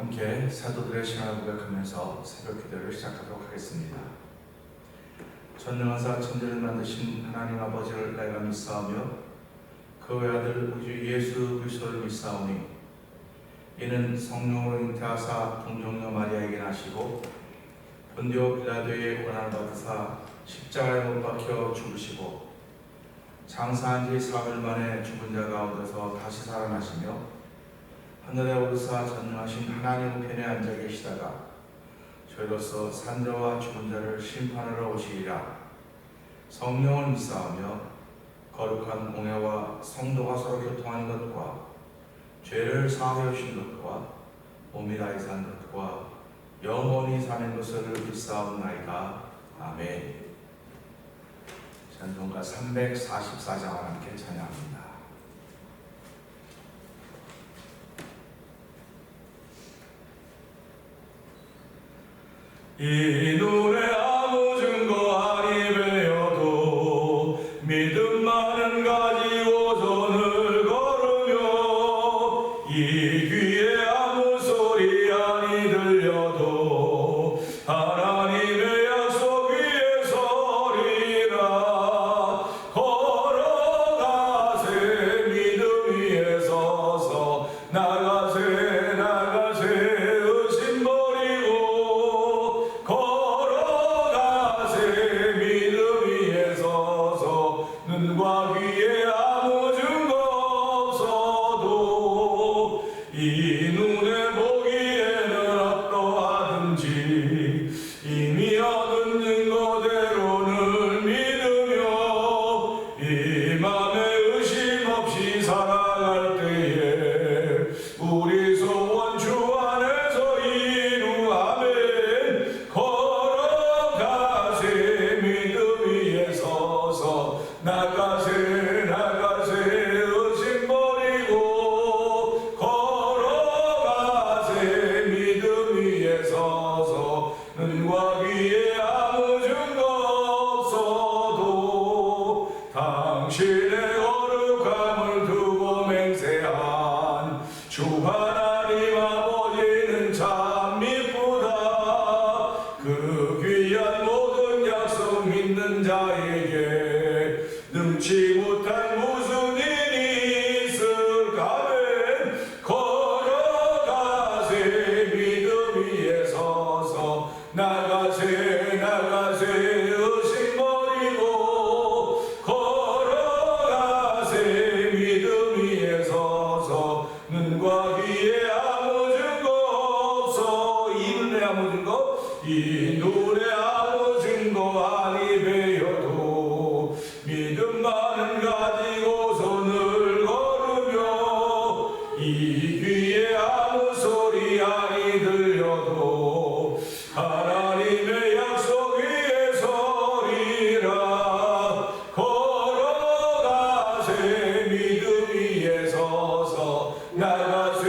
함께 사도들의 신앙을 고백하면서 새벽 기도를 시작하도록 하겠습니다. 전능하사 천지를 만드신 하나님 아버지를 내가 믿사오며 그 외아들 우주 예수 그리스도를 믿사오니 이는 성령으로 잉태하사 동정녀 마리아에게 나시고 본디오 빌라도의 고난을 받으사 십자가에 못 박혀 죽으시고 장사한 지 사흘 만에 죽은 자 가운데서 다시 살아나시며 하늘에 오르사 전능하신 하나님 우편에 앉아 계시다가 저희로서 산자와 죽은 자를 심판하러 오시리라. 성령을 믿사오며 거룩한 공회와 성도가 서로 교통하는 것과 죄를 사하여 주신 것과 몸이 다히 산 것과 영원히 사는 것을 믿사옵나이다. 아멘. 찬송가 344장을 함께 찬양합니다. 이 노래 아무 증거 아니 배워도 믿음만은 가지고 손을 걸으며 이 귀에 아무 소리 아니 들려도 하나님의 약속 위에 서리라. 걸어가세 믿음 위에 서서 나가세 의심 버리고 걸어가세 믿음 위에 서서 눈과 귀에 아무 증거 없어도 이 눈에 보기에는 어떠하든지 이미 얻은 증거대로는 믿으며 이 맘에 의심 없이 살아갈 때에 우리 소원 주 안에서 이루아멘. 걸어가세 믿음 위에 서서 나가세 의심 버리고 걸어가세 믿음 위에 서서 눈과 귀에 아무 증거 없어도 당신의 거룩함을 두고 맹세한 주 하나님 아버지는 참 미쁘다. 그 귀한 모든 약속 믿는 자에게 능치 못한 무슨 일이 있을까맨. 걸어가세 믿음 위에 서서 나가세 의심 버리고 걸어가세 믿음 위에 서서 눈과 귀에 아무 증거 없어. 이 눈에 아무 증거 이 눈에 아무 증거 아니 배워도 믿음만은 가지고 손을 걸으며 이 귀에 아무 소리 아니 들려도 하나님의 약속 위에 서리라. 걸어가세 믿음 위에 서서 나가세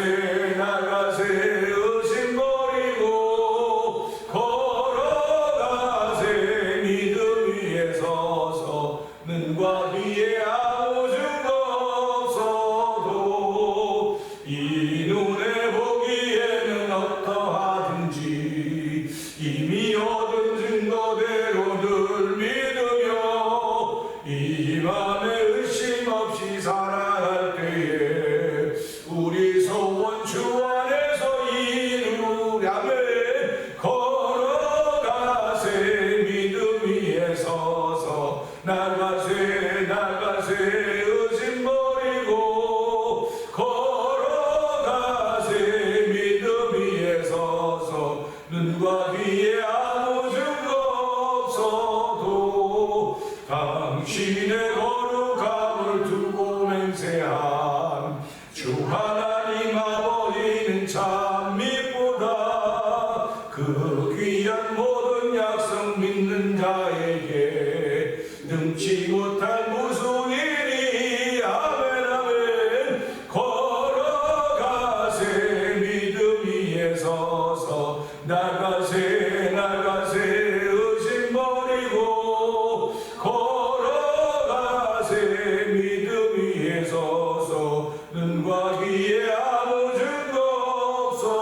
의심 버리고 걸어가세 믿음 위에 서서 눈과 귀에 아무 증거 없어도 이 눈에 보기에는 어떠하든지 이미 얻은 증거대로 늘 믿으며 이 맘에 의심 없이 살아갈 때에 우리 소원 주 안에서 이루려면 걸어가세 믿음 위에 서서 나가세 의심 버리고 걸어가세 믿음 위에 서서 눈과 귀에 아무 증거 없어도 당신의 거룩함을 두고 맹세한 주 하나님 아버지는 참 미쁘다. 그 귀한 모든 약속 믿는 자에게 능치 못할 무슨 일이 아멘. 걸어가세 믿음 위에 서서 나가세 의심 버리고 걸어가세 믿음 위에 서서 눈과 귀에 아무 증거 없어.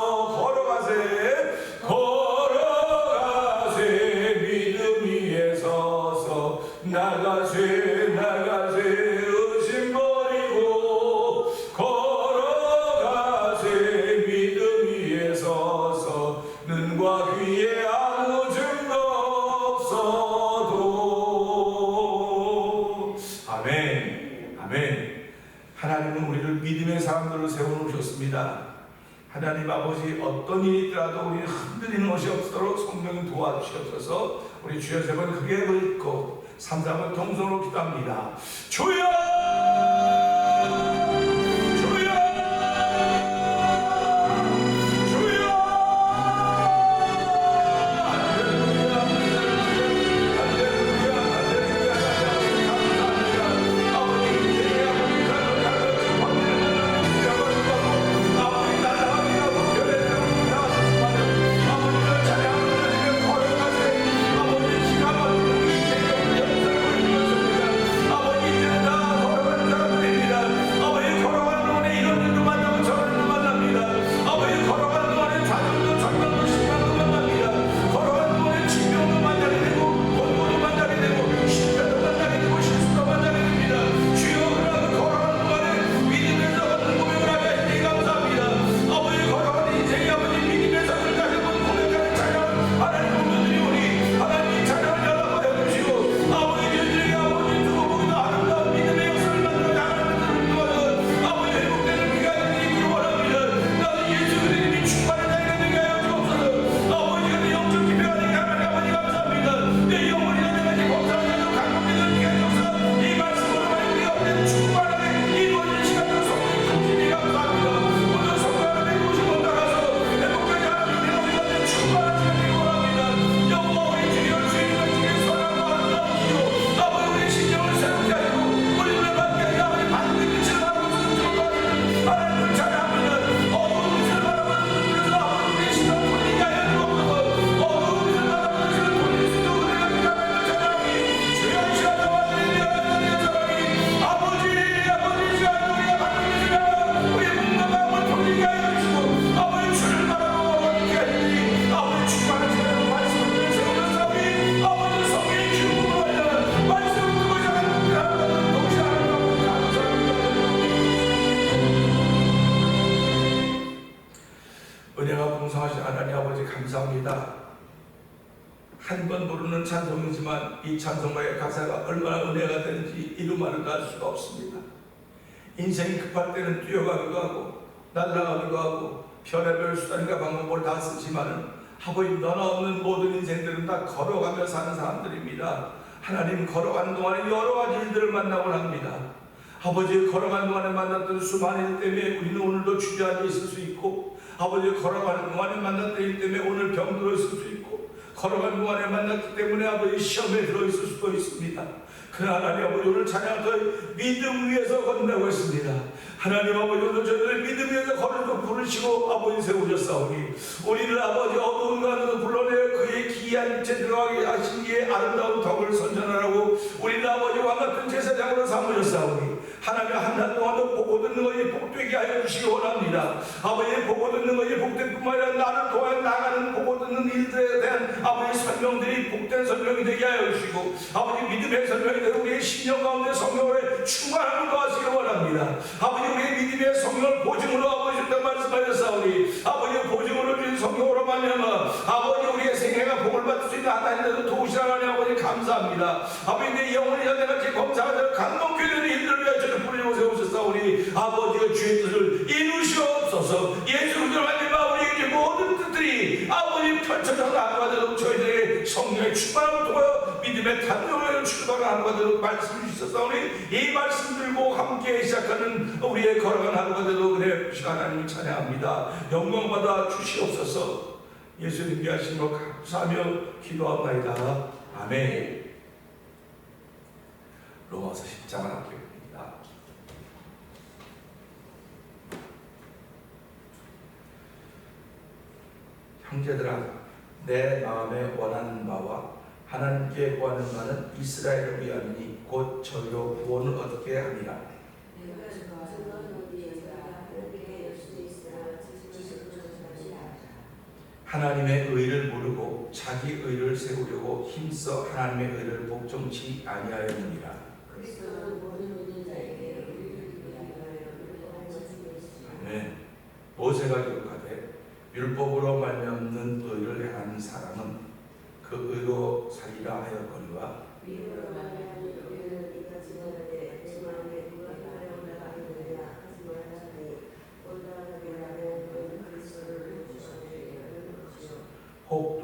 사람들을 세워놓으셨습니다. 하나님 아버지, 어떤 일이 있더라도 우리는 흔들리는 것이 없도록 성령이 도와주시옵소서. 우리 주여 세 번 크게 읊고 3, 4번 통성으로 기도합니다. 주여! 감사합니다. 한 번 부르는 찬송이지만 이 찬송가의 가사가 얼마나 은혜가 되는지 이루 말을 할 수가 없습니다. 인생이 급할 때는 뛰어가기도 하고 날아가기도 하고 별의별 수단과 방법을 다 쓰지만은 아버지 너나 없는 모든 인생들은 다 걸어가며 사는 사람들입니다. 하나님 걸어가는 동안에 여러 가지 일들을 만나곤 합니다. 아버지 걸어가는 동안에 만났던 수많은 일 때문에 우리는 오늘도 주저앉아 있을 수 있고, 아버지 걸어가는 동안에 만났던 일 때문에 오늘 병들어 있을 수 있고, 걸어가는 동안에 만났기 때문에 아버지 시험에 들어있을 수도 있습니다. 그러나 하나님 아버지 오늘 찬양 저희 믿음 위에서 걷는다고 했습니다. 하나님 아버지 오늘 저희를 믿음 위에서 걸어서 부르시고 아버지 세우셨사오니 우리를 아버지 어두운 가운데서 불러내어 그의 기이한 빛에 들어가게 하신 이의 아름다운 덕을 선전하라고 우리를 아버지 왕같은 제사장으로 삼으셨사오니 하나님 한 달 동안도 보고 듣는 것이 복되게 하여 주시기 원합니다. 아버지 보고 듣는 것이 복될 뿐만 아니라 나를 통해 나가는 보고 듣는 일들에 대한 아버지 설명들이 복된 설명이 되게 하여 주시고 아버지 믿음의 설명이 되고 우리의 심령 가운데 성령을 충만함을 더하시기 원합니다. 아버지 우리의 믿음의 성령을 보증으로 아버지 주셨다고 말씀하셨사오니 아버지 보증으로 주신 성령으로 말미암아 아버지 우리의 생애가 복을 받을 수 있는 하나님께서 도우시라 하니 아버지 감사합니다. 아버지 내 영혼이 현대같이 검사가 감동케 되는 일들을 위하여 저를 부르시고 세우셨사오니 아버지가 주의 뜻을 이루시옵소서. 예수 그리스도로 말미암아 우리에게 모든 뜻들이 아버지 펼쳐져 나아가 되도록 저희들의 성령의 충만함을 통하여 믿음의 탄력을 출발하는 하루가 되도록 말씀을 주셨사오니 이 말씀 들고 함께 시작하는 우리의 걸어간 하루가 되도록 은혜 주시고 하나님을 찬양합니다. 영광받아 주시옵소서. 예수님께 하신 것 감사하며 기도합나이다. 아멘. 로마서 10장을 함께 봅니다. 형제들아 내 마음에 원하는 바와 하나님께 구하는 바는 이스라엘을 위함이니 곧 저희로 구원을 얻게 하니라. 하나님의 의를 모르고 자기 의를 세우려고 힘써 하나님의 의를 복종치 아니하였느니라. 네. 모세가 기록하되 율법으로 말미암는 의를 행하는 사람은 그 의로 살리라 하였거니와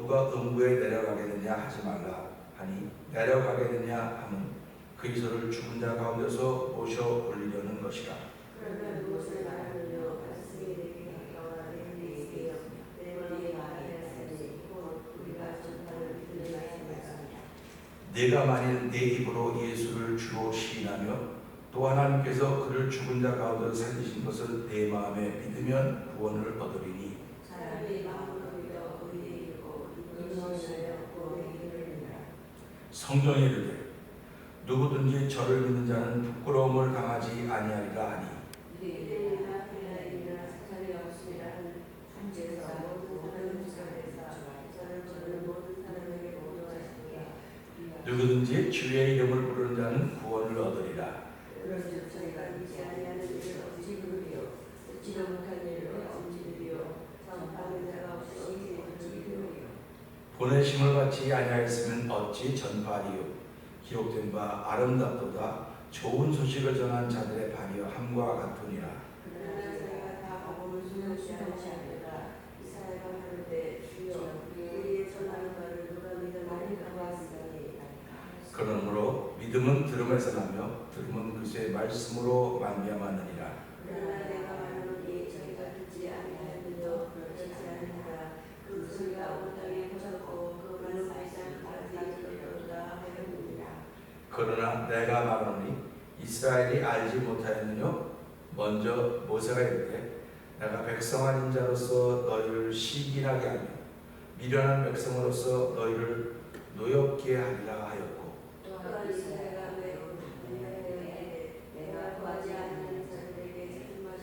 누가 음부에 내려가겠느냐 하지 말라 하니 내려가겠느냐 하면 그리스도를 죽은 자 가운데서 모셔 올리려는 것이라. 그러면 무엇을 말하느냐 말씀이 내게 가까워 내게 있으며 내 머리에 말하였으니 곧 우리가 전파를 믿는 말씀이다. 네가 만일 내 입으로 예수를 주로 시인하며 또 하나님께서 그를 죽은 자 가운데서 살리신 것을 내 마음에 믿으면 구원을 얻으리니 사람이 마음으로 믿어 의에 이르고 눈으로 인하여 구원에 이르느니라. 성경에 이르되 누구든지 저를 믿는 자는 부끄러움을 당하지 아니하리라 하니 유대인이나 헬라인이나 사람이 없음이라는 중재에서 모든 사람에서 저는 모든 사람에게 모두 하시니라. 누구든지 주의 이름을 부르는 자는 구원을 얻으리라. 그런즉 저희가 믿지 아니하는 일을 어찌 부르리요 듣지도 못한 일을 어찌 들으리요 전파하는 자가 없이 어찌 들으리요. 보내심을 받지 아니하였으면 어찌 전파하리요. 기록된 바 아름답도다 좋은 소식을 전한 자들의 발이여 함과 같으니라. 그러나 저희가 다 복음을 순종치 않으라. 이사야가 하는데 주여 우리의 전하는 바를 누가 믿으리까 하시더니 그러므로 믿음은 들음에서 나며 들음은 그의 말씀으로 말미암았느니라. 그러나 내가 말하노니 저희가 듣지 아니하였는도 그렇지 않으니라. 그 소리가 온 땅에 퍼졌고 그 말씀이 땅까지 이르렀도다 하였느니라. 그러나 내가 말하노니 이스라엘이 알지 못하였느뇨. 먼저 모세가 이르되 내가 백성 아닌 자로서 너희를 시기하게 하며 미련한 백성으로서 너희를 노엽게 하리라 하였고 또한 이스라엘아 내가 구하지 않는 자들에게 책임하고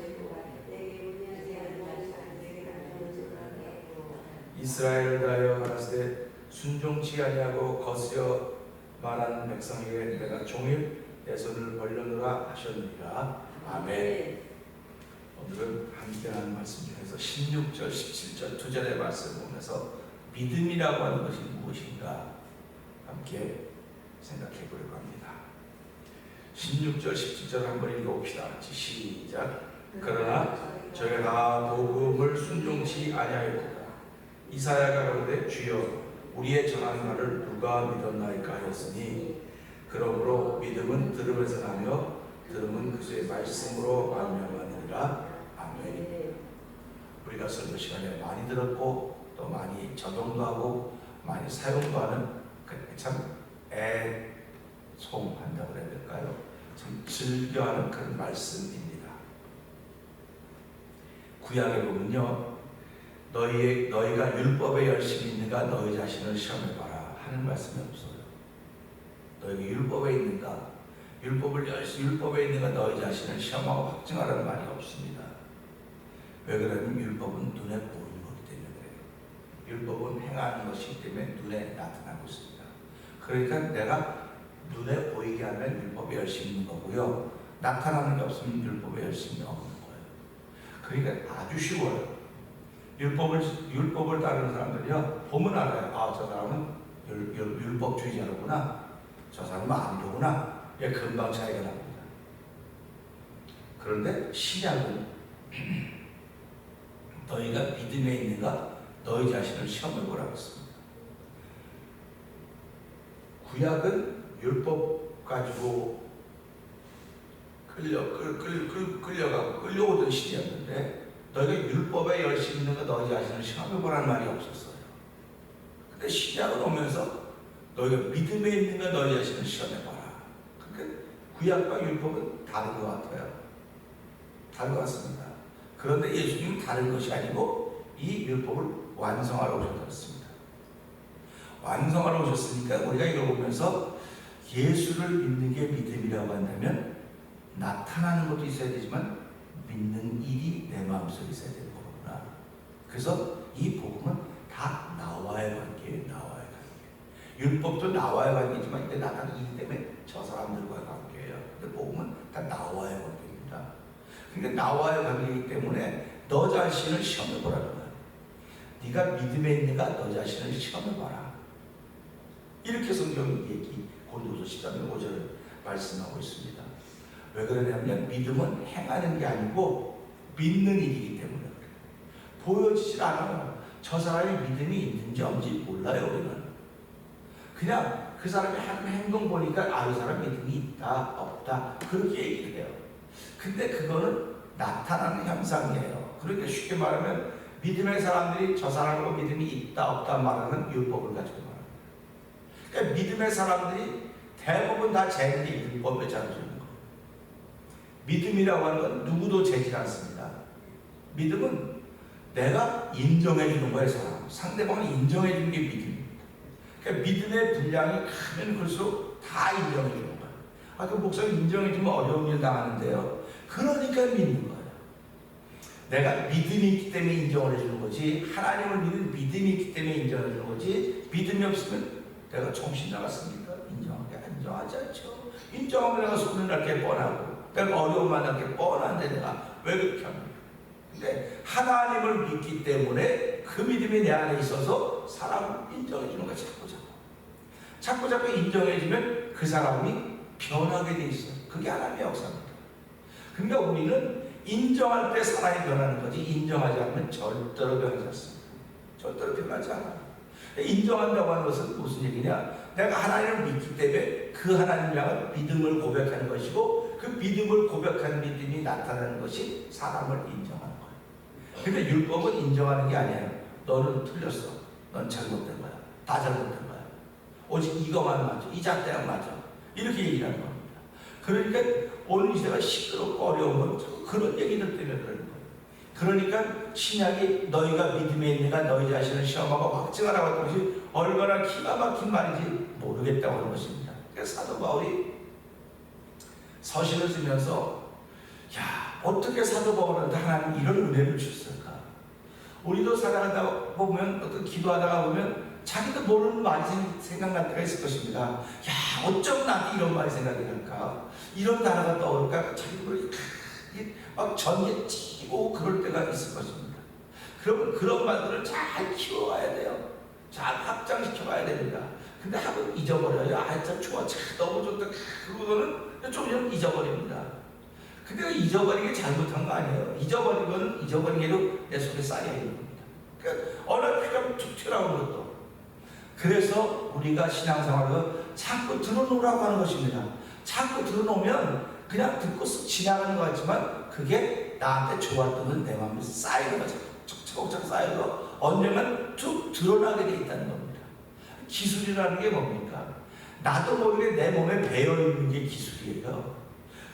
내게 문의하지 않는 자들에게 나타나주라고 이스라엘을 다하여 가라사대 순종치 아니하고 거스려 말하는 백성에게 내가 종일 내 손을 벌려노라 하셨느니라. 아멘. 오늘은 함께하는 말씀 중에서 16절, 17절 두 절의 말씀을 보면서 믿음이라고 하는 것이 무엇인가 함께 생각해 보려고 합니다. 16절, 17절 한번 읽어봅시다. 같이 시작. 그러나 저희가 복음을 순종치 아니하였도다. 이사야가 그러되 주여 우리의 전하는 말을 누가 믿었나이까 하였으니 그러므로 믿음은 들음에서 나며 들음은 그의 말씀으로 말미암았느니라. 아멘. 우리가 설교 시간에 많이 들었고 또 많이 적용도 하고 많이 사용도 하는 참 애송한다고 해야 될까요? 참 즐겨하는 그런 말씀입니다. 구약에 보면요, 너희가 율법에 열심히 있는가 너희 자신을 시험해봐라 하는 말씀이 없어요. 너희가 율법에 있는가, 율법에 있는가 너희 자신을 시험하고 확증하라는 말이 없습니다. 왜 그러냐면 율법은 눈에 보이는 거기 때문에 그래요. 율법은 행하는 것이기 때문에 눈에 나타나고 있습니다. 그러니까 내가 눈에 보이게 하면 율법에 열심히 있는 거고요. 나타나는 게 없으면 율법에 열심히 없는 거예요. 그러니까 아주 쉬워요. 율법을 따르는 사람들이요, 보면 알아요. 아, 저 사람은 율법주의자로구나. 저 사람은 아니로구나. 예, 금방 차이가 납니다. 그런데 신약은 너희가 믿음에 있는가 너희 자신을 시험해 보라고 했습니다. 구약은 율법 가지고 끌려가고 끌려오던 시대였는데 너희가 율법에 열심히 있는 거 너희 자신을 시험해 보라는 말이 없었어요. 근데 신약은 오면서 너희가 믿음에 있는 거 너희 자신을 시험해 봐라. 그러니까 구약과 율법은 다른 것 같아요. 다른 것 같습니다. 그런데 예수님은 다른 것이 아니고 이 율법을 완성하러 오셨습니다. 완성하러 오셨으니까 우리가 이걸 보면서 예수를 믿는 게 믿음이라고 한다면 나타나는 것도 있어야 되지만 믿는 일이 내 마음속에 있어야 되는 거구나. 그래서 이 복음은 다 나와의 관계예요. 나와의 관계. 율법도 나와의 관계지만 이때 나타나는 일 때문에 저 사람들과의 관계예요. 근데 복음은 다 나와의 관계입니다. 그러니까 나와의 관계이기 때문에 너 자신을 시험해보라는 거야. 네가 믿음에 있는가 너 자신을 시험해봐라. 이렇게 성경이 고린도서 13장 5절을 말씀하고 있습니다. 왜 그러냐면 믿음은 행하는 게 아니고 믿는 일이기 때문에 그래요. 보여지질 않아요. 저 사람이 믿음이 있는지 없는지 몰라요. 우리는 그냥 그 사람이 하는 행동 보니까 이 사람 믿음이 있다 없다 그렇게 얘기를 해요. 근데 그거는 나타나는 현상이에요. 그러니까 쉽게 말하면 믿음의 사람들이 저 사람하고 믿음이 있다 없다 말하는 율법을 가지고 말합니다. 그러니까 믿음의 사람들이 대부분 다 재는 게 율법에 자르는 거. 믿음이라고 하는 건 누구도 재지 않습니다. 믿음은 내가 인정해 주는 거예요. 상대방을 인정해 주는 게 믿음입니다. 그러니까 믿음의 분량이 크면 클수록 다 인정해 주는 거예요. 그 목사님 인정해 주면 어려운 일 당하는데요. 그러니까 믿는 거예요. 내가 믿음이 있기 때문에 인정을 해주는 거지, 하나님을 믿는 믿음이 있기 때문에 인정해 주는 거지, 믿음이 없으면 내가 정신 나갔습니까? 인정하지 않죠. 인정하면 내가 손을 날 게 뻔하고 내가 어려움 만날 게 뻔한데 내가 왜 그렇게 합니까? 근데 하나님을 믿기 때문에 그 믿음이 내 안에 있어서 사람을 인정해 주는 거야. 자꾸 인정해 주면 그 사람이 변하게 돼 있어요. 그게 하나님의 역사입니다. 그러니까 우리는 인정할 때 사람이 변하는 거지, 인정하지 않으면 절대로 변하지 않습니다. 절대로 변하지 않아요. 인정한다고 하는 것은 무슨 얘기냐? 내가 하나님을 믿기 때문에 그 하나님을 향한 믿음을 고백하는 것이고, 그 믿음을 고백하는 믿음이 나타나는 것이 사람을 인정하는 거예요. 근데 율법은 인정하는 게 아니에요. 너는 틀렸어. 넌 잘못된 거야. 다 잘못된 거야. 오직 이거만 맞아. 이 잣대만 맞아. 이렇게 얘기하는 겁니다. 그러니까 오늘 이 시대가 시끄럽고 어려운 건 그런 얘기들 때문에 그런 거예요. 그러니까 신약이 너희가 믿음에 있는가 너희 자신을 시험하고 확증하라고 하는 것이 얼마나 기가 막힌 말인지 모르겠다고 하는 것입니다. 그래서 사도 바울이 서신을 쓰면서 어떻게 사도 바울한테 하나님 이런 은혜를 주셨을까? 우리도 살아가다 보면 어떤 기도하다가 보면 자기도 모르는 말이 생각날 때가 있을 것입니다. 어쩜 나한테 이런 말이 생각이 날까? 이런 단어가 떠오를까? 자기도 막 전개 찌고 그럴 때가 있을 것입니다. 그러면 그런 말들을 잘 키워가야 돼요. 잘 확장시켜가야 됩니다. 근데 한번 잊어버려요. 참 좋아, 참 너무 좋다. 그거는 좀 잊어버립니다. 근데 잊어버리기 잘못한 거 아니에요. 잊어버린 거는 잊어버린 게로 내 속에 쌓여 있는 겁니다. 그러니까 어느 필요하면 툭 튀어나오는 것도. 그래서 우리가 신앙생활을 자꾸 들어놓으라고 하는 것입니다. 자꾸 들어놓으면 그냥 듣고 지나가는 것 같지만 그게 나한테 좋았던 내 마음에 쌓이는 거죠. 차곡차곡 쌓여서 언젠간 쭉 드러나게 돼 있다는 겁니다. 기술이라는 게 뭡니까? 나도 모르게 내 몸에 배어있는 게 기술이에요.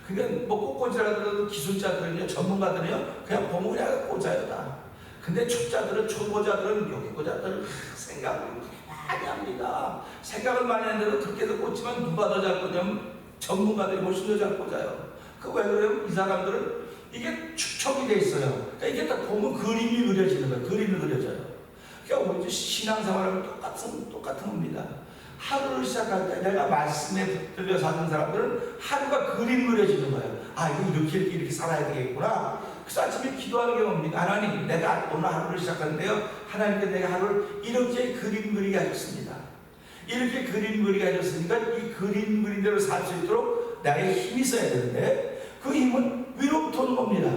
그러니까 뭐 꽃꽂이라도 기술자들은요, 전문가들은요, 그냥 보면 그냥 꽂아요 다. 근데 초보자들은 여기꽂아들 생각을 많이 합니다. 생각을 많이 하는데도 그렇게도 꽂지만 누가 더 잘 꽂냐면 전문가들이 훨씬 더 잘 꽂아요. 왜 그래요? 이 사람들은 이게 축척이 돼 있어요. 그러니까 이게 딱 보면 그림이 그려지는 거예요. 그림이 그려져요. 그러니까 우리 신앙생활하면 똑같은 겁니다. 하루를 시작할 때 내가 말씀에 붙들려 사는 사람들은 하루가 그림 그려지는 거예요. 이거 이렇게 살아야 되겠구나. 그래서 아침에 기도하는 게 뭡니까? 하나님, 내가 오늘 하루를 시작하는데요, 하나님께 내가 하루를 이렇게 그림 그리게 하셨습니다. 이렇게 그림 그리게 하셨으니까 이 그림 그린 대로 살 수 있도록 나의 힘이 있어야 되는데, 그 힘은 위로부터 오는 겁니다.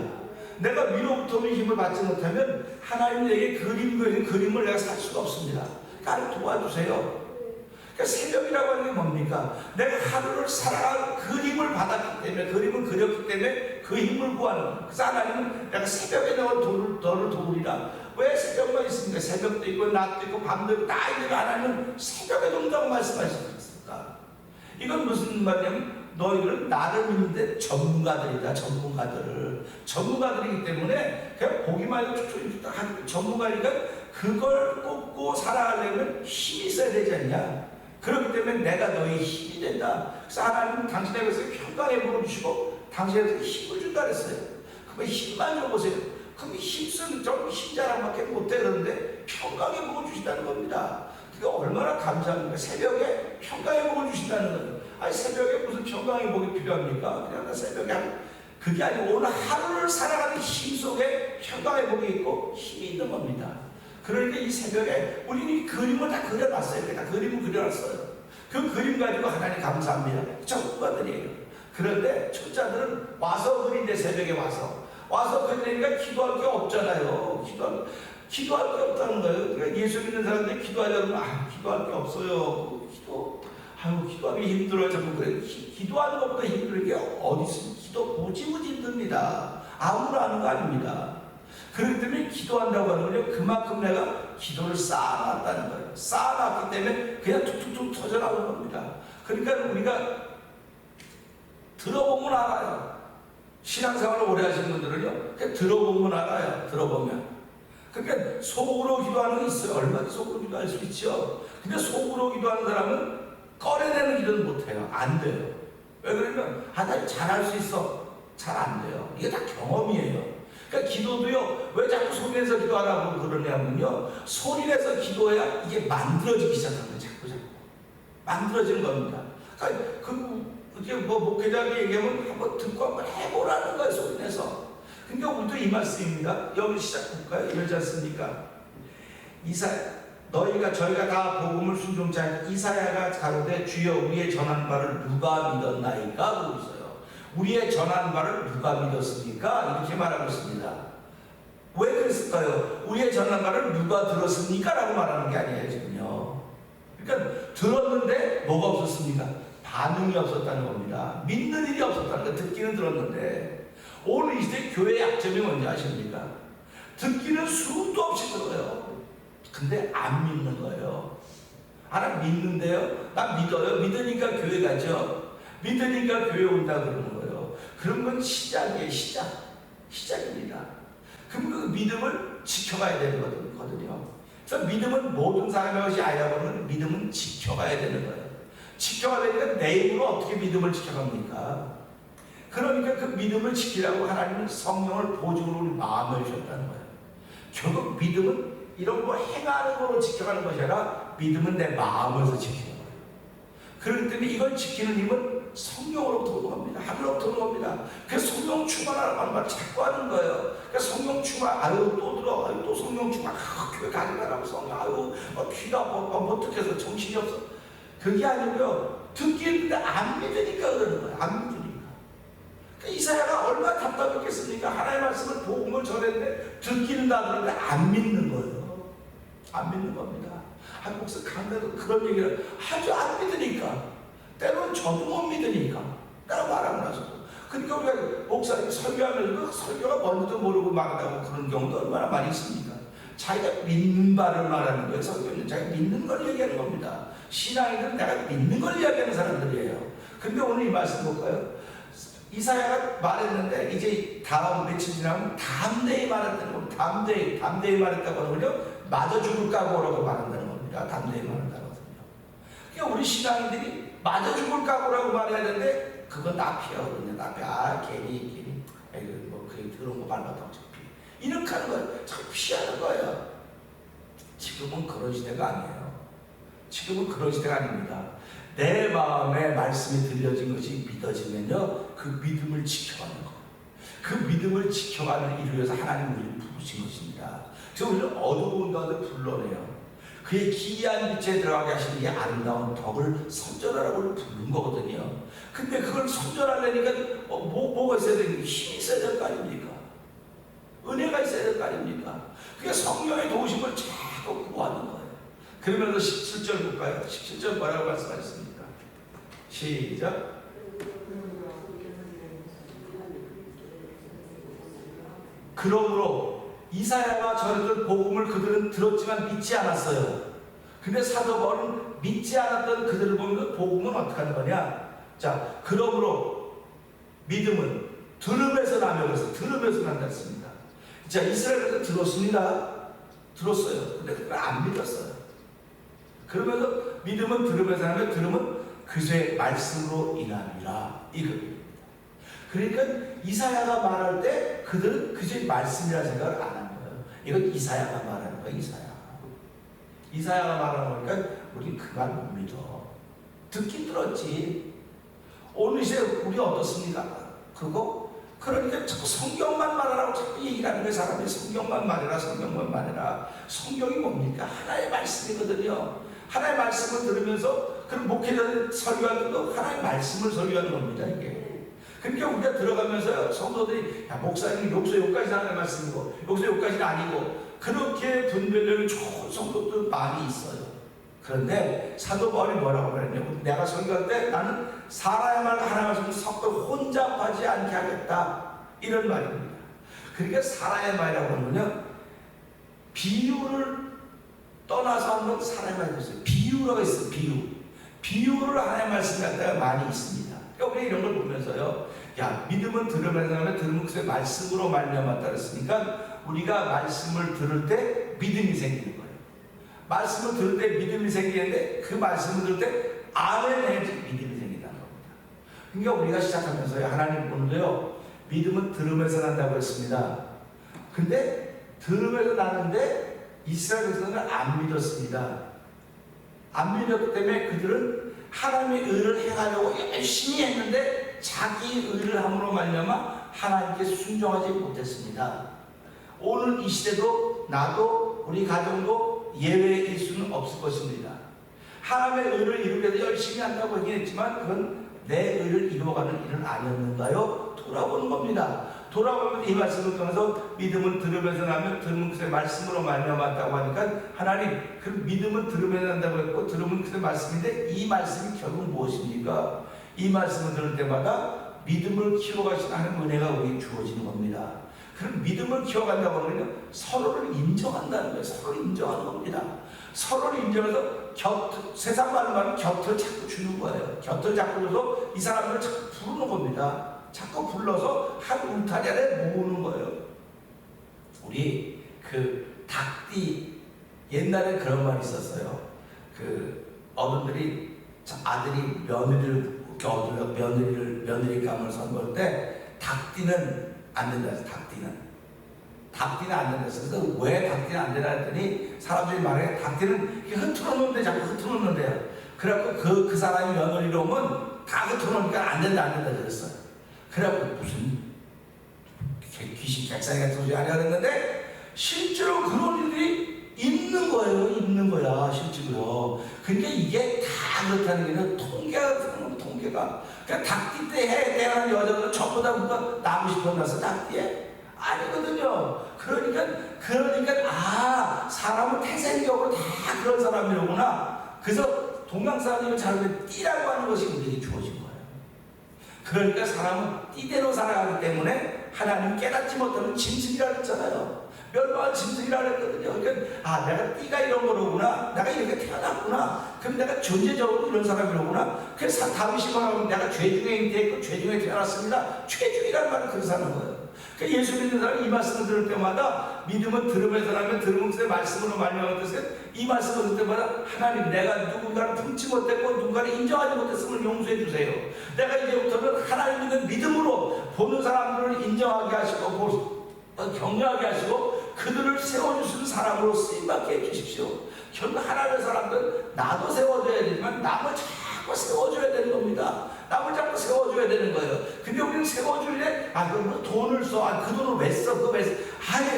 내가 위로부터 오는 힘을 받지 못하면 하나님 내게 그림 그린 그림을 내가 살 수가 없습니다. 나를 도와주세요. 그러니까 새벽이라고 하는 게 뭡니까? 내가 하루를 살아갈 그림을 받았기 때문에, 그림을 그렸기 때문에 그 힘을 구하는 거예요. 그래서 하나님은 내가 새벽에 너를 도우리라. 왜 새벽만 있습니까? 새벽도 있고 낮도 있고 밤도 있고 다 있는 하나님은 새벽에 돈다고 말씀하셨습니까? 이건 무슨 말이냐면 너희들은 나를 믿는데 전문가들이다. 전문가들이기 때문에 그냥 보기만 해도 전문가니까 그걸 꽂고 살아가려면 힘이 있어야 되지 않냐? 그렇기 때문에 내가 너희 힘이 된다. 그래서 하나님은 당신에게서 평강에 부어주시고 당신에게서 힘을 준다 그랬어요. 그러면 힘만 줘보세요. 그럼 힘쓰는 힘자랑밖에 못해. 그러는데 평강에 부어주신다는 겁니다. 그게 얼마나 감사합니까? 새벽에 평강에 부어주신다는 거예요. 새벽에 무슨 평강의 복이 필요합니까? 그냥 새벽에 그게 아니고 오늘 하루를 살아가는 힘 속에 평강의 복이 있고 힘이 있는 겁니다. 그러니까 이 새벽에 우리는 이 그림을 다 그려놨어요. 이렇게 다 그림을 그려놨어요. 그 그림 가지고 하나님 감사합니다. 전문가들이에요. 그런데 초자들은 와서 그린데 새벽에 와서 와서 그러니까 기도할 게 없잖아요. 기도할 게 없다는 거예요. 그러니까 예수 믿는 사람들이 기도하려면 기도할 게 없어요. 기도하기 힘들어요. 자꾸 그래. 기도하는 것보다 힘든 게 어디 있습니까? 기도 무지무지 힘듭니다. 아무나 하는 거 아닙니다. 그렇기 때문에 기도한다고 하는 건요, 그만큼 내가 기도를 쌓아놨다는 거예요. 쌓아놨기 때문에 그냥 툭툭툭 터져나오는 겁니다. 그러니까 우리가 들어보면 알아요. 신앙생활을 오래 하시는 분들은요, 그냥 들어보면 알아요. 들어보면. 그러니까 속으로 기도하는 게 있어요. 얼마나 속으로 기도할 수 있죠. 근데 속으로 기도하는 사람은 꺼내내는 기도는 못해요. 안 돼요. 왜 그러면 나 잘할 수 있어. 잘 안 돼요. 이게 다 경험이에요. 그러니까 기도도요, 왜 자꾸 소리내서 기도하라고 그러냐면요, 소리내서 기도해야 이게 만들어지기 시작합니다. 자꾸 만들어지는 겁니다. 그러니까 이제 목회자가 얘기하면 한번 듣고 한번 해보라는 거예요. 소리내서. 그러니까 우리도 이 말씀입니다. 여기 시작할까요? 이러지 않습니까? 저희가 다 복음을 순종치 않고 이사야가 가로되 주여 우리의 전한 바를 누가 믿었나이까? 그러고 있어요. 우리의 전한 바를 누가 믿었습니까? 이렇게 말하고 있습니다. 왜 그랬을까요? 우리의 전한 바를 누가 들었습니까? 라고 말하는 게 아니에요, 지금요. 그러니까 들었는데 뭐가 없었습니까? 반응이 없었다는 겁니다. 믿는 일이 없었다는 거예요. 듣기는 들었는데. 오늘 이 시대 교회의 약점이 뭔지 아십니까? 듣기는 수도 없이 들어요. 근데 안 믿는 거예요. 나 믿는데요? 나 믿어요. 믿으니까 교회 가죠. 믿으니까 교회 온다 그러는 거예요. 그런 건 시작이에요. 시작입니다. 그럼 그 믿음을 지켜가야 되는 거거든요. 그래서 믿음은 모든 사람의 것이 아니라고 하면 믿음은 지켜가야 되는 거예요. 지켜가야 되니까 내 힘으로 어떻게 믿음을 지켜갑니까? 그러니까 그 믿음을 지키려고 하나님은 성령을 보증으로 우리 마음을 주셨다는 거예요. 결국 믿음은 이런 거 행하는 거로 지켜가는 것이 아니라 믿음은 내 마음에서 지키는 거예요. 그렇기 때문에 이걸 지키는 힘은 성령으로부터 오는 겁니다. 하늘로부터 오는 겁니다. 그래서 성령 충만하라고 하는 말 자꾸 하는 거예요. 그래서 성령 충만, 또 들어, 또 성령 충만, 교회 가지 말라고 성령, 귀가 어떡해서 정신이 없어. 그게 아니고요. 듣기는데 안 믿으니까 그러는 거예요. 안 믿으니까. 이사야가 얼마나 답답했겠습니까? 하나님의 말씀을 복음을 전했는데 듣기는 다 들었는데 안 믿는 거예요. 안 믿는 겁니다. 목사 강단도 그런 얘기를 아주 안 믿으니까, 때로는 저도 못 믿으니까 라고 말하고 나서도. 그러니까 우리가 목사님 설교하면서 설교가 뭔지도 모르고 말한다고 그런 경우도 얼마나 많이 있습니까? 자기가 믿는 바를 말하는 거예요. 설교는 자기가 믿는 걸 얘기하는 겁니다. 신앙인들은 내가 믿는 걸 이야기하는 사람들이에요. 근데 오늘 이 말씀 볼까요? 이사야가 말했는데 이제 다음 며칠 지나면 담대히 말했다는 겁니다. 담대히 말했다고 하는 건요, 마저 죽을 각오라고 말한다는 겁니다. 담대히 말한다는 거거든요. 그러니까 우리 신앙인들이 마저 죽을 각오라고 말해야 되는데 그건 납이거든요. 괜히 그게 그런 거 말하다 어차피 이렇게 하는 거예요. 자꾸 피하는 거예요. 지금은 그런 시대가 아니에요. 지금은 그런 시대가 아닙니다. 내 마음에 말씀이 들려진 것이 믿어지면요, 그 믿음을 지켜가는 거. 그 믿음을 지켜가는 일을 위해서 하나님 우리를 부르신 것입니다. 그래서 우리는 어두운 가운데 불러내요. 그의 기이한 빛에 들어가게 하시는 이 아름다운 덕을 선전하라고 부른 거거든요. 근데 그걸 선전하려니까 뭐가 있어야 되는 게 힘이 있어야 될 거 아닙니까? 은혜가 있어야 될 거 아닙니까? 그게 성령의 도우심을 자꾸 구하는 거예요. 그러면서 17절 볼까요? 17절 뭐라고 말씀하셨습니까? 시작. 그러므로 이사야가 전했던 복음을 그들은 들었지만 믿지 않았어요. 근데 사도 바울은 믿지 않았던 그들을 보면 복음은 어떻게 하는 거냐? 자, 그러므로 믿음은 들음에서 나며, 그래서 들음에서 난다 했습니다. 자, 이스라엘에서 들었습니다. 들었어요. 근데 그걸 안 믿었어요. 그러면서 믿음은 들음에서 나며, 들음은 그의 말씀으로 인함이라. 이겁니다. 그러니까 이사야가 말할 때 그들은 그의 말씀이라 생각을 안 하는 거예요. 이건 이사야가 말하는 거예요. 이사야가 말하는 거니까 우리 그 말 못 믿어. 듣긴 들었지. 오늘 이제 우리 어떻습니까? 그러니까 자꾸 성경만 말하라고 자꾸 얘기를 하는 거예요. 사람이 성경만 말해라. 성경이 뭡니까? 하나의 말씀이거든요. 하나의 말씀을 들으면서 그럼 목회자들 설교하는 것도 하나의 말씀을 설교하는 겁니다. 이게. 그러니까 우리가 들어가면서 성도들이 야, 목사님 여기서 여기까지 하는 말씀이고 여기서 여기까지는 아니고 그렇게 분별력이 좋은 성도들 많이 있어요. 그런데 사도 바울이 뭐라고 그랬냐면 내가 설교할 때 나는 살아야만 하나 말씀을 섞어 혼잡하지 않게 하겠다 이런 말입니다. 그러니까 살아야만이라고 하면요 비유를 떠나서 한번 살아야만 있어요. 비유라고 있어요. 비유를 하나의 말씀 갖다가 많이 있습니다. 그러니까 우리 이런 걸 보면서요 야 믿음은 들으면서 하면 들으면 그 말씀으로 말미암았다 그랬으니까 우리가 말씀을 들을 때 믿음이 생기는 거예요. 말씀을 들을 때 믿음이 생기는데 그 말씀을 들을 때 아멘 해야지 믿음이 생긴다는 겁니다. 그러니까 우리가 시작하면서요 하나님 오늘도요 믿음은 들으면서 난다고 했습니다. 근데 들으면서 나는데 이스라엘에서는 안 믿었습니다. 안 믿었기 때문에 그들은 하나님의 의를 행하려고 열심히 했는데 자기 의를 함으로 말미암아 하나님께 순종하지 못했습니다. 오늘 이 시대도 나도 우리 가정도 예외일 수는 없을 것입니다. 하나님의 의를 이루기 위해서 열심히 한다고 하긴 했지만 그건 내 의를 이루어가는 일은 아니었는가요? 돌아보는 겁니다. 돌아보면 이 말씀을 통해서 믿음은 들으면서 나면 들으면 그새 말씀으로 말미암았다고 하니까 하나님 그 믿음은 들으면서 난다고 했고 들으면 그새 말씀인데 이 말씀이 결국 무엇입니까? 이 말씀을 들을 때마다 믿음을 키워가신 하나님 은혜가 우리에게 주어지는 겁니다. 그럼 믿음을 키워간다고 하면 서로를 인정한다는 거예요. 서로를 인정하는 겁니다. 서로를 인정해서 세상 말로 말하면 곁을 자꾸 주는 거예요. 곁을 자꾸 줘서 이 사람들을 자꾸 부르는 겁니다. 자꾸 불러서 한 울타리 안에 모으는 거예요. 우리 그 닭띠 옛날에 그런 말이 있었어요. 그 어른들이 아들이 며느리감을 선보일 때 닭띠는 안 된다. 닭띠는 안 된다. 그래서 왜 닭띠는 안 된다 했더니 사람들이 말해 닭띠는 흐트러 놓는데 자꾸 흐트러 놓는데요. 그래갖고 그 사람이 며느리로 오면 다 흐트러 놓으니까 안 된다 그랬어요. 그래갖고 무슨 귀신 객상이 같은 소리 하냐 그랬는데 실제로 그런 일이 있는 거야 실제로요. 그러니까 이게 다 그렇다는 게 아니라 통계가 그러니까 닭띠 때 태어난 여자들은 전부 다 뭔가 나고 싶어나서 닭띠에 아니거든요. 그러니까 사람은 태생적으로 다 그런 사람이로구나. 그래서 동양사람이 잘 띠라고 하는 것이 우리에게 주어진 거예요. 그러니까 사람은 띠대로 살아가기 때문에 하나님 깨닫지 못하는 짐승이라 그랬잖아요. 멸망한 짐승이라 그랬거든요. 그러니까 내가 띠가 이런 거로구나. 내가 이렇게 태어났구나. 그럼 내가 존재적으로 이런 사람이로구나. 그래서 다윗이 말하면 내가 죄 중에 잉태했고 죄 중에 태어났습니다. 죄 중이라는 말을 그래서 하는 거예요. 그러니까 예수 믿는 사람이 이 말씀을 들을 때마다 믿음은 들으면서 나면 들으면서 말씀으로 말미암았듯이 이 말씀을 들을 때마다 하나님 내가 누군가를 품지 못했고 누군가를 인정하지 못했음을 용서해 주세요. 내가 이제부터는 하나님 믿는 믿음으로 보는 사람들을 인정하게 하시고 격려하게 하시고 그들을 세워주시는 사람으로 쓰임받게 해주십시오. 결국 하나님의 사람들은 나도 세워줘야 되지만 남을 자꾸 세워줘야 되는 겁니다. 남을 자꾸 세워줘야 되는 거예요. 근데 우리는 세워줄래? 그럼 돈을 써. 그 돈을 왜 써? 그거 왜 써?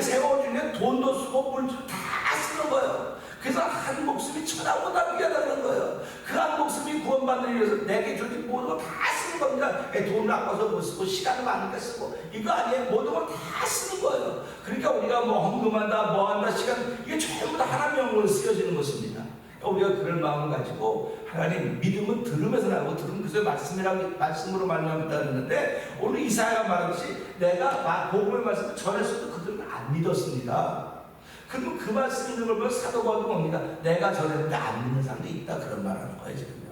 세워줄래? 돈도 쓰고 물도 다 쓰는 거예요. 그래서 한 목숨이 천하보다 귀하다는 거예요. 그 한 목숨이 구원받는 위해서 내게 주신 모든 걸 다 쓰는 겁니다. 돈을 아까워서 못 쓰고 시간을 많이 쓰고 이거 아니에요. 모든 걸 다 쓰는 거예요. 그러니까 우리가 헌금한다 뭐한다 시간 이게 전부 다 하나님의 영으로 쓰여지는 것입니다. 우리가 그런 마음을 가지고 하나님 믿음은 들으면서 나고 들으면 그래서 말씀으로 말미암았다 했는데 오늘 이사야가 말하듯이 내가 복음의 말씀을 전했어도 그들은 안 믿었습니다. 그러면 그 말씀 있는 걸 보면 사도 바울도 봅니다. 내가 전했는데 안 믿는 사람도 있다 그런 말하는 거예요 지금요.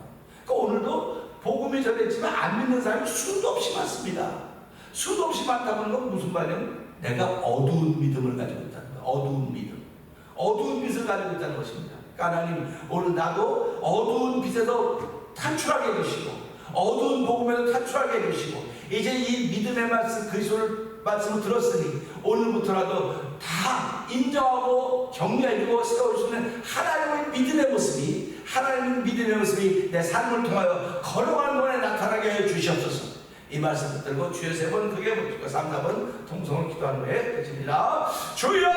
그러니까 오늘도 복음이 전했지만 안 믿는 사람이 수도 없이 많습니다. 수도 없이 많다는 건 무슨 말이냐면 내가 어두운 믿음을 가지고 있다는 거예요. 어두운 빛을 가지고 있다는 것입니다. 하나님 오늘 나도 어두운 빛에서 탈출하게 해주시고 어두운 복음에서 탈출하게 해주시고 이제 이 믿음의 말씀 그리스도를 말씀을 들었으니 오늘부터라도 다 인정하고 격려해주고 세워주시는 하나님의 믿음의 모습이 내 삶을 통하여 걸어가는 동안에 나타나게 해 주시옵소서. 이 말씀 붙들고 주여 3번 크게 붙들고 3, 4번 통성을 기도하는 후에 끝입니다. 주여